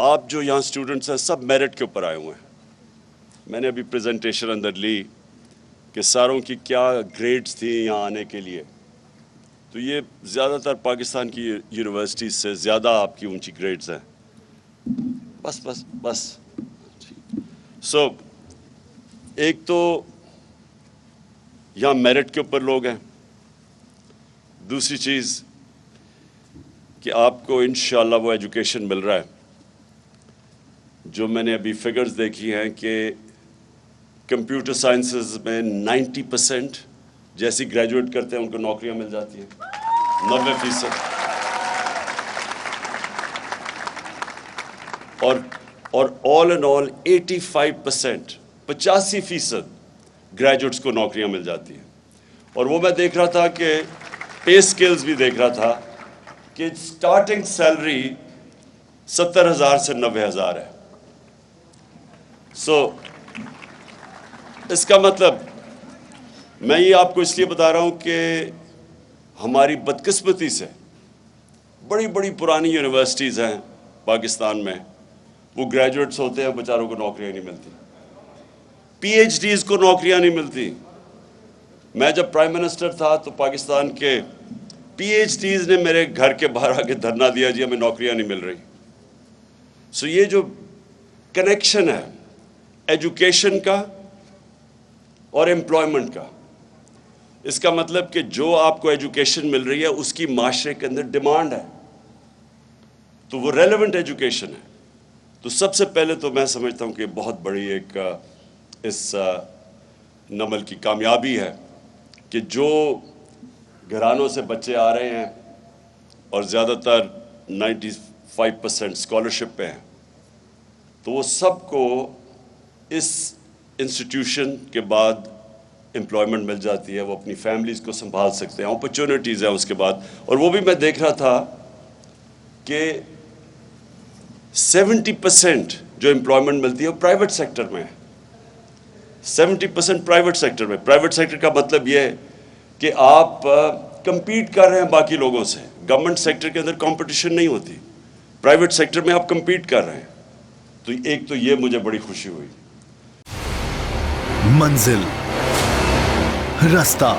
आप जो यहाँ स्टूडेंट्स हैं सब मेरिट के ऊपर आए हुए हैं. मैंने अभी प्रेजेंटेशन अंदर ली कि सारों की क्या ग्रेड्स थी यहाँ आने के लिए. तो ये ज़्यादातर पाकिस्तान की यूनिवर्सिटीज़ से ज़्यादा आपकी ऊंची ग्रेड्स हैं. बस. सो एक तो यहाँ मेरिट के ऊपर लोग हैं. दूसरी चीज़ कि आपको इंशाल्लाह वो एजुकेशन मिल रहा है जो मैंने अभी फिगर्स देखी हैं कि कंप्यूटर साइंसेस में 90% जैसी ग्रेजुएट करते हैं उनको नौकरियां मिल जाती हैं. 90%. और ऑल एंड ऑल 85%, 85% ग्रेजुएट्स को नौकरियां मिल जाती हैं. और वो मैं देख रहा था कि पे स्केल्स भी देख रहा था कि स्टार्टिंग सैलरी 70,000 से 90,000 है. सो इसका मतलब मैं ये आपको इसलिए बता रहा हूँ कि हमारी बदकिस्मती से बड़ी बड़ी पुरानी यूनिवर्सिटीज़ हैं पाकिस्तान में, वो ग्रेजुएट्स होते हैं, बेचारों को नौकरियाँ नहीं मिलती. PhDs को नौकरियाँ नहीं मिलती. मैं जब प्राइम मिनिस्टर था तो पाकिस्तान के PhDs ने मेरे घर के बाहर आके धरना दिया, जी हमें नौकरियाँ नहीं मिल रही. सो ये जो कनेक्शन है एजुकेशन का और एम्प्लॉयमेंट का, इसका मतलब कि जो आपको एजुकेशन मिल रही है उसकी माशरे के अंदर डिमांड है, तो वो रेलेवेंट एजुकेशन है. तो सबसे पहले तो मैं समझता हूँ कि बहुत बड़ी एक इस नमल की कामयाबी है कि जो घरानों से बच्चे आ रहे हैं और ज़्यादातर 95% स्कॉलरशिप पे हैं, तो वो सबको इस इंस्टीट्यूशन के बाद एम्प्लॉयमेंट मिल जाती है. वो अपनी फैमिलीज़ को संभाल सकते हैं, अपॉर्चुनिटीज़ हैं उसके बाद. और वो भी मैं देख रहा था कि 70% जो एम्प्लॉयमेंट मिलती है वो प्राइवेट सेक्टर में है. 70% प्राइवेट सेक्टर में. प्राइवेट सेक्टर का मतलब ये है कि आप compete कर रहे हैं बाकी लोगों से. गवर्नमेंट सेक्टर के अंदर कंपटीशन नहीं होती, प्राइवेट सेक्टर में आप compete कर रहे हैं. तो एक तो ये मुझे बड़ी खुशी हुई. मंजिल, रास्ता,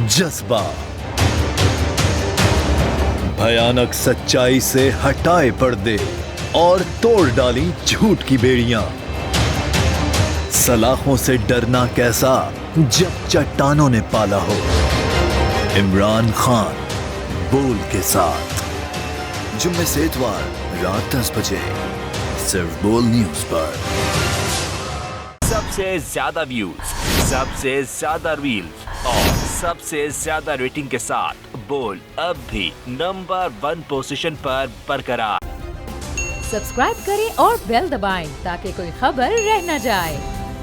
जज्बा, भयानक सच्चाई से हटाए पर्दे और तोड़ डाली झूठ की बेड़ियां. सलाखों से डरना कैसा जब चट्टानों ने पाला हो. इमरान खान बोल के साथ जुम्मे से इतवार रात 10 बजे सिर्फ बोल न्यूज पर. सबसे ज्यादा व्यूज, सबसे ज्यादा रील्स और सबसे ज्यादा रेटिंग के साथ बोल अब भी नंबर 1 पोजीशन पर बरकरार. सब्सक्राइब करें और बेल दबाएं ताकि कोई खबर रह न जाए.